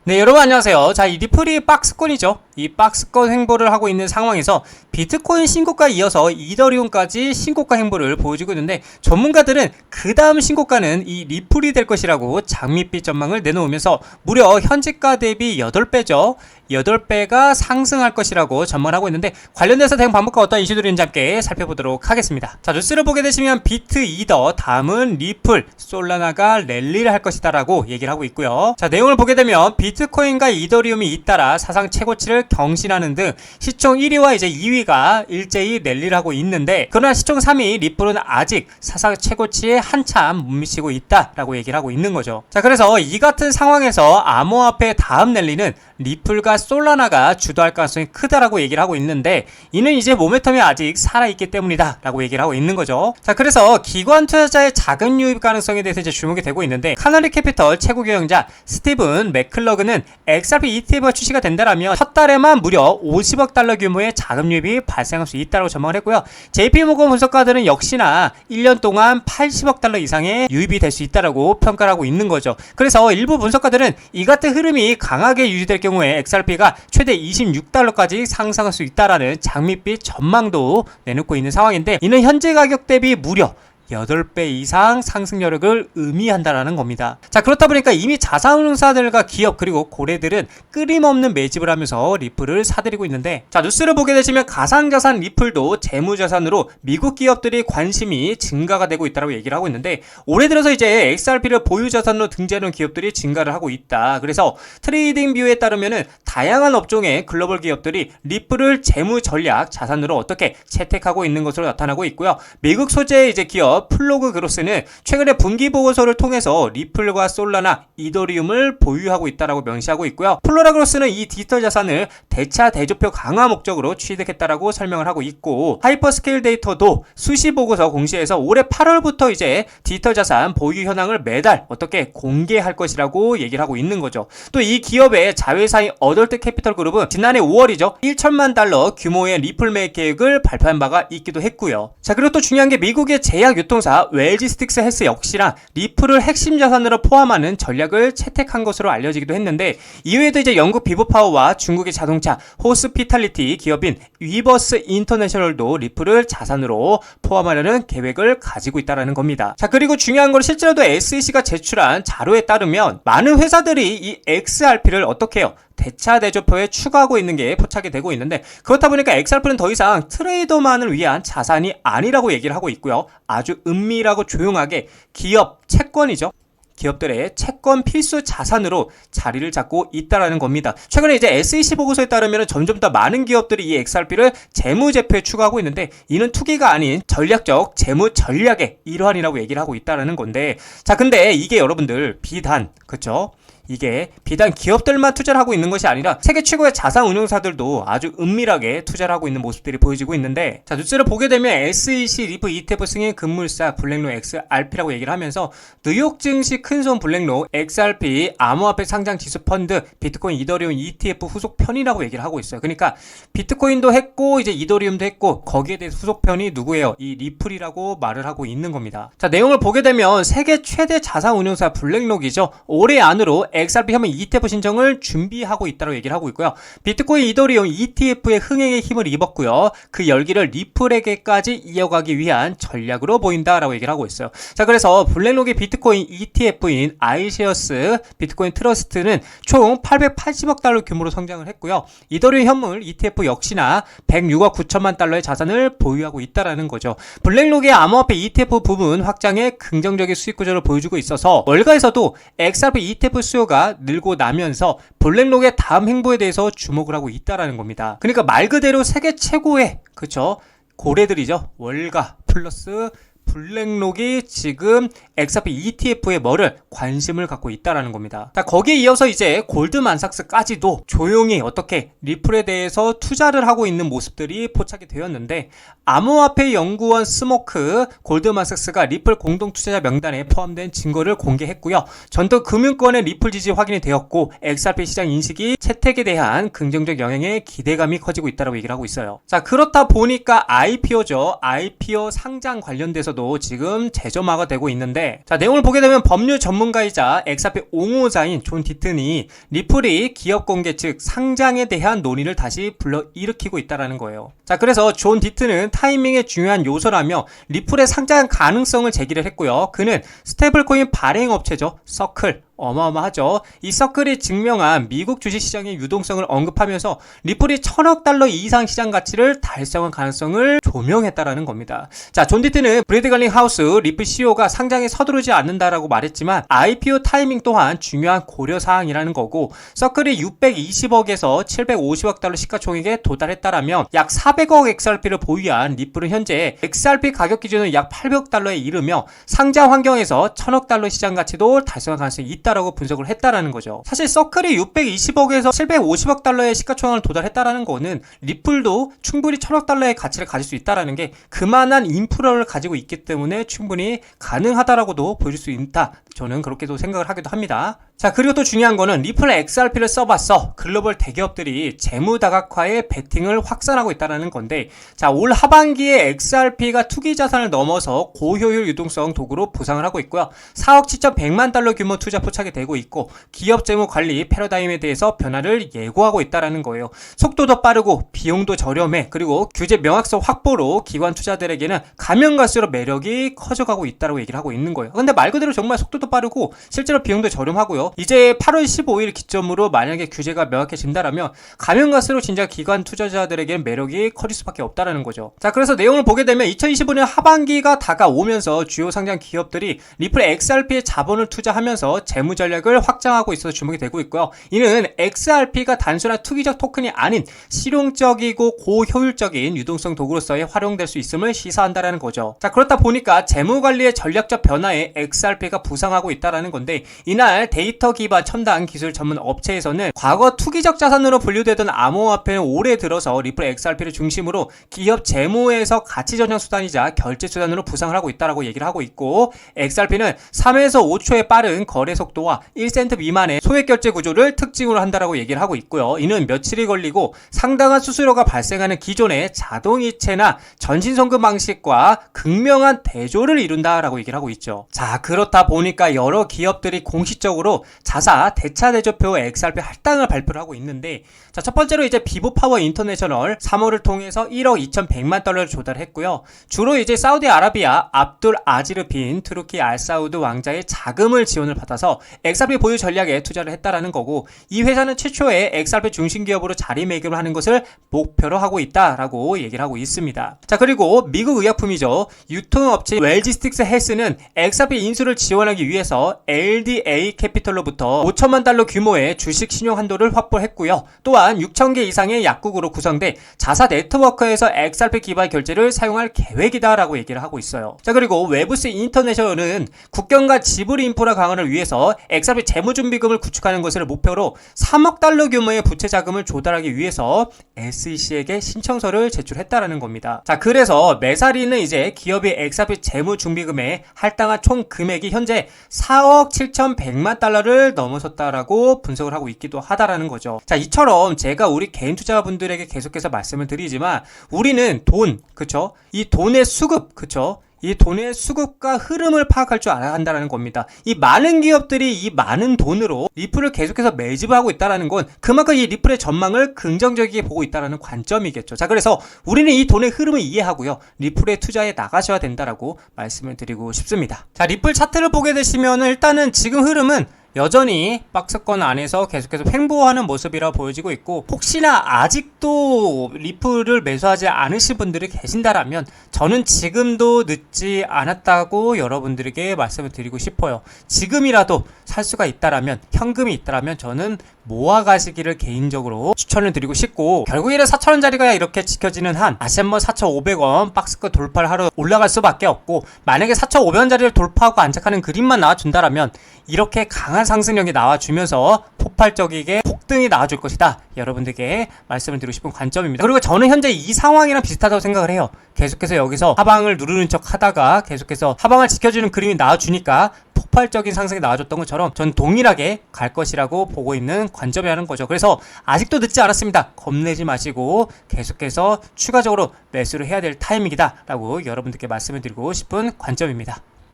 네, 여러분 안녕하세요. 자, 이 리플이 박스권이죠. 이 박스권 행보를 하고 있는 상황에서 비트코인 신고가에 이어서 이더리움까지 신고가 행보를 보여주고 있는데, 전문가들은 그 다음 신고가는 이 리플이 될 것이라고 장밋빛 전망을 내놓으면서 무려 현재가 대비 8배죠. 8배가 상승할 것이라고 전망하고 있는데, 관련돼서 대응 방법과 어떤 이슈들이 있는지 함께 살펴보도록 하겠습니다. 자, 뉴스를 보게 되시면 비트 이더, 다음은 리플, 솔라나가 랠리를 할 것이다 라고 얘기를 하고 있고요. 자, 내용을 보게 되면 비트코인과 이더리움이 잇따라 사상 최고치를 경신하는 등 시총 1위와 이제 2위가 일제히 랠리를 하고 있는데, 그러나 시총 3위 리플은 아직 사상 최고치에 한참 못 미치고 있다라고 얘기를 하고 있는 거죠. 자, 그래서 이 같은 상황에서 암호화폐의 다음 랠리는 리플과 솔라나가 주도할 가능성이 크다라고 얘기를 하고 있는데, 이는 이제 모멘텀이 아직 살아있기 때문이다 라고 얘기를 하고 있는 거죠. 자, 그래서 기관 투자자의 자금 유입 가능성에 대해서 이제 주목이 되고 있는데, 카너리 캐피털 최고 경영자 스티븐 맥클러그는 XRP ETF가 출시가 된다라면 첫 달에만 무려 50억 달러 규모의 자금 유입이 발생할 수 있다고 전망을 했고요. JP모건 분석가들은 역시나 1년 동안 80억 달러 이상의 유입이 될 수 있다라고 평가를 하고 있는 거죠. 그래서 일부 분석가들은 이 같은 흐름이 강하게 유지될 경우에 XRP가 최대 26달러까지 상승할 수 있다라는 장밋빛 전망도 내놓고 있는 상황인데, 이는 현재 가격 대비 무려 8배 이상 상승 여력을 의미한다라는 겁니다. 자, 그렇다 보니까 이미 자산운용사들과 기업 그리고 고래들은 끊임없는 매집을 하면서 리플을 사들이고 있는데, 자, 뉴스를 보게 되시면 가상자산 리플도 재무자산으로 미국 기업들이 관심이 증가가 되고 있다고 얘기를 하고 있는데, 올해 들어서 이제 XRP를 보유자산으로 등재하는 기업들이 증가를 하고 있다. 그래서 트레이딩 뷰에 따르면은 다양한 업종의 글로벌 기업들이 리플을 재무 전략 자산으로 어떻게 채택하고 있는 것으로 나타나고 있고요. 미국 소재의 이제 기업 플로그 그로스는 최근에 분기 보고서를 통해서 리플과 솔라나, 이더리움을 보유하고 있다라고 명시하고 있고요. 플로라 그로스는 이 디지털 자산을 대차 대조표 강화 목적으로 취득했다라고 설명을 하고 있고, 하이퍼스케일 데이터도 수시 보고서 공시에서 올해 8월부터 이제 디지털 자산 보유 현황을 매달 어떻게 공개할 것이라고 얘기를 하고 있는 거죠. 또 이 기업의 자회사인 어덜트 캐피털 그룹은 지난해 5월이죠. 1천만 달러 규모의 리플 매입 계획을 발표한 바가 있기도 했고요. 자, 그리고 또 중요한 게 미국의 제약 유통사 웰지스틱스 헬스 역시나 리플을 핵심 자산으로 포함하는 전략을 채택한 것으로 알려지기도 했는데, 이외에도 이제 영국 비보파워와 중국의 자동차 호스피탈리티 기업인 위버스 인터내셔널도 리플을 자산으로 포함하려는 계획을 가지고 있다는 겁니다. 자, 그리고 중요한 건 실제로도 SEC가 제출한 자료에 따르면 많은 회사들이 이 XRP를 어떻게 해요? 대차 대조표에 추가하고 있는 게 포착이 되고 있는데, 그렇다 보니까 XRP는 더 이상 트레이더만을 위한 자산이 아니라고 얘기를 하고 있고요. 아주 은밀하고 조용하게 기업 채권이죠. 기업들의 채권 필수 자산으로 자리를 잡고 있다라는 겁니다. 최근에 이제 SEC 보고서에 따르면 점점 더 많은 기업들이 이 XRP를 재무제표에 추가하고 있는데, 이는 투기가 아닌 전략적 재무 전략의 일환이라고 얘기를 하고 있다라는 건데, 자, 근데 이게 여러분들 비단, 그쵸? 이게 비단 기업들만 투자를 하고 있는 것이 아니라 세계 최고의 자산 운용사들도 아주 은밀하게 투자를 하고 있는 모습들이 보여지고 있는데, 자, 뉴스를 보게 되면 SEC 리플 ETF 승인 금물사 블랙록 XRP라고 얘기를 하면서 뉴욕 증시 큰손 블랙록 XRP 암호화폐 상장 지수 펀드 비트코인 이더리움 ETF 후속편이라고 얘기를 하고 있어요. 그러니까 비트코인도 했고 이제 이더리움도 했고, 거기에 대해 후속편이 누구예요? 이 리플이라고 말을 하고 있는 겁니다. 자, 내용을 보게 되면 세계 최대 자산 운용사 블랙록이죠. 올해 안으로 XRP 혐의 ETF 신청을 준비하고 있다고 얘기를 하고 있고요. 비트코인 이더리움 ETF의 흥행에 힘을 입었고요. 그 열기를 리플에게까지 이어가기 위한 전략으로 보인다라고 얘기를 하고 있어요. 자, 그래서 블랙록의 비트코인 ETF인 아이쉐어스 비트코인 트러스트는 총 880억 달러 규모로 성장을 했고요. 이더리움 현물 ETF 역시나 106억 9천만 달러의 자산을 보유하고 있다라는 거죠. 블랙록의 암호화폐 ETF 부분 확장에 긍정적인 수익 구조를 보여주고 있어서 월가에서도 XRP ETF 수요가 늘고 나면서 블랙록의 다음 행보에 대해서 주목을 하고 있다라는 겁니다. 그러니까 말 그대로 세계 최고의, 그쵸, 고래들이죠. 월가 플러스 블랙록이 지금 XRP ETF에 뭐를 관심을 갖고 있다라는 겁니다. 자, 거기에 이어서 이제 골드만삭스까지도 조용히 어떻게 리플에 대해서 투자를 하고 있는 모습들이 포착이 되었는데, 암호화폐 연구원 스모크 골드만삭스가 리플 공동 투자자 명단에 포함된 증거를 공개했고요. 전도 금융권의 리플 지지 확인이 되었고, XRP 시장 인식이 채택에 대한 긍정적 영향에 기대감이 커지고 있다고 얘기를 하고 있어요. 자, 그렇다 보니까 IPO죠. IPO 상장 관련돼서도 상황에서도 지금 재점화가 되고 있는데, 자, 내용을 보게 되면 법률 전문가이자 XRP 옹호자인 존 디튼이 리플이 기업 공개 즉 상장에 대한 논의를 다시 불러일으키고 있다는 거예요. 자, 그래서 존 디튼은 타이밍의 중요한 요소라며 리플의 상장 가능성을 제기를 했고요. 그는 스테이블코인 발행 업체죠, 서클, 어마어마하죠. 이 서클이 증명한 미국 주식시장의 유동성을 언급하면서 리플이 1000억 달러 이상 시장 가치를 달성한 가능성을 조명했다라는 겁니다. 자, 존 디튼은 브래드 갈링 하우스 리플 CEO가 상장에 서두르지 않는다라고 말했지만 IPO 타이밍 또한 중요한 고려사항이라는 거고, 서클이 620억에서 750억 달러 시가총액에 도달했다라면 약 400억 XRP를 보유한 리플은 현재 XRP 가격 기준은 약 800억 달러에 이르며 상장 환경에서 1000억 달러 시장 가치도 달성할 가능성이 있다 라고 분석을 했다라는 거죠. 사실 서클이 620억에서 750억 달러의 시가총액을 도달했다라는 거는 리플도 충분히 1000억 달러의 가치를 가질 수 있다라는 게 그만한 인프라를 가지고 있기 때문에 충분히 가능하다라고도 보여줄 수 있다. 저는 그렇게도 생각을 하기도 합니다. 자, 그리고 또 중요한 거는 리플 XRP를 써봤어. 글로벌 대기업들이 재무 다각화에 베팅을 확산하고 있다는 건데, 자, 올 하반기에 XRP가 투기 자산을 넘어서 고효율 유동성 도구로 부상을 하고 있고요. 4억 7,100만 달러 규모 투자 포착이 되고 있고, 기업 재무 관리 패러다임에 대해서 변화를 예고하고 있다는 거예요. 속도도 빠르고 비용도 저렴해. 그리고 규제 명확성 확보로 기관 투자들에게는 가면 갈수록 매력이 커져가고 있다고 얘기를 하고 있는 거예요. 근데 말 그대로 정말 속도도 빠르고 실제로 비용도 저렴하고요. 이제 8월 15일 기점으로 만약에 규제가 명확해진다라면 가면 갈수록 진짜 기관 투자자들에게는 매력이 커질 수밖에 없다라는 거죠. 자, 그래서 내용을 보게 되면 2025년 하반기가 다가오면서 주요 상장 기업들이 리플 XRP에 자본을 투자하면서 재무 전략을 확장하고 있어서 주목이 되고 있고요. 이는 XRP가 단순한 투기적 토큰이 아닌 실용적이고 고효율적인 유동성 도구로서의 활용될 수 있음을 시사한다라는 거죠. 자, 그렇다 보니까 재무 관리의 전략적 변화에 XRP가 부상하고 있다라는 건데, 이날 데이터 기반 첨단 기술 전문 업체에서는 과거 투기적 자산으로 분류되던 암호화폐는 올해 들어서 리플 XRP를 중심으로 기업 재무에서 가치 전환 수단이자 결제 수단으로 부상을 하고 있다라고 얘기를 하고 있고, XRP는 3에서 5초의 빠른 거래 속도와 1센트 미만의 소액 결제 구조를 특징으로 한다라고 얘기를 하고 있고요. 이는 며칠이 걸리고 상당한 수수료가 발생하는 기존의 자동이체나 전신송금 방식과 극명한 대조를 이룬다라고 얘기를 하고 있죠. 자, 그렇다 보니까 여러 기업들이 공식적으로 자사 대차 대조표 XRP 할당을 발표를 하고 있는데, 자, 첫 번째로 이제 비보파워 인터내셔널 3월을 통해서 1억 2,100만 달러를 조달했고요. 주로 이제 사우디아라비아 압둘 아지르 빈 투르키 알사우드 왕자의 자금을 지원을 받아서 XRP 보유 전략에 투자를 했다라는 거고, 이 회사는 최초의 XRP 중심 기업으로 자리매김을 하는 것을 목표로 하고 있다라고 얘기를 하고 있습니다. 자, 그리고 미국 의약품이죠. 유통업체 웰지스틱스 헬스는 XRP 인수를 지원하기 위해서 LDA 캐피털로부터 5천만 달러 규모의 주식 신용 한도를 확보했고요. 또한 6,000개 이상의 약국으로 구성돼 자사 네트워크에서 XRP 기반 결제를 사용할 계획이다라고 얘기를 하고 있어요. 자, 그리고 웨브스 인터내셔널은 국경과 지불 인프라 강화를 위해서 XRP 재무준비금을 구축하는 것을 목표로 3억 달러 규모의 부채 자금을 조달하기 위해서 SEC에게 신청서를 제출했다라는 겁니다. 자, 그래서 메사리는 이제 기업이 XRP 재무준비금에 할당한 총 금액이 현재 4억 7,100만 달러를 넘어섰다라고 분석을 하고 있기도 하다라는 거죠. 자, 이처럼 제가 우리 개인 투자자분들에게 계속해서 말씀을 드리지만, 우리는 돈, 그쵸? 이 돈의 수급, 그쵸? 이 돈의 수급과 흐름을 파악할 줄 알아야 한다는 겁니다. 이 많은 기업들이 이 많은 돈으로 리플을 계속해서 매집을 하고 있다는 건 그만큼 이 리플의 전망을 긍정적이게 보고 있다는 관점이겠죠. 자, 그래서 우리는 이 돈의 흐름을 이해하고요, 리플에 투자해 나가셔야 된다라고 말씀을 드리고 싶습니다. 자, 리플 차트를 보게 되시면 일단은 지금 흐름은 여전히 박스권 안에서 계속해서 횡보하는 모습이라 보여지고 있고, 혹시나 아직도 리플을 매수하지 않으신 분들이 계신다라면 저는 지금도 늦지 않았다고 여러분들에게 말씀을 드리고 싶어요. 지금이라도 살 수가 있다라면, 현금이 있다라면 저는 모아가시기를 개인적으로 추천을 드리고 싶고, 결국에는 4,000원짜리가 이렇게 지켜지는 한 다시 한번 4,500원 박스권 돌파를 하러 올라갈 수밖에 없고, 만약에 4,500원짜리를 돌파하고 안착하는 그림만 나와준다라면 이렇게 강한 상승력이 나와주면서 폭발적이게 폭등이 나와줄 것이다, 여러분들께 말씀을 드리고 싶은 관점입니다. 그리고 저는 현재 이 상황이랑 비슷하다고 생각을 해요. 계속해서 여기서 하방을 누르는 척 하다가 계속해서 하방을 지켜주는 그림이 나와주니까 폭발적인 상승이 나와줬던 것처럼 전 동일하게 갈 것이라고 보고 있는 관점이라는 거죠. 그래서 아직도 늦지 않았습니다. 겁내지 마시고 계속해서 추가적으로 매수를 해야 될 타이밍이다 라고 여러분들께 말씀을 드리고 싶은 관점입니다.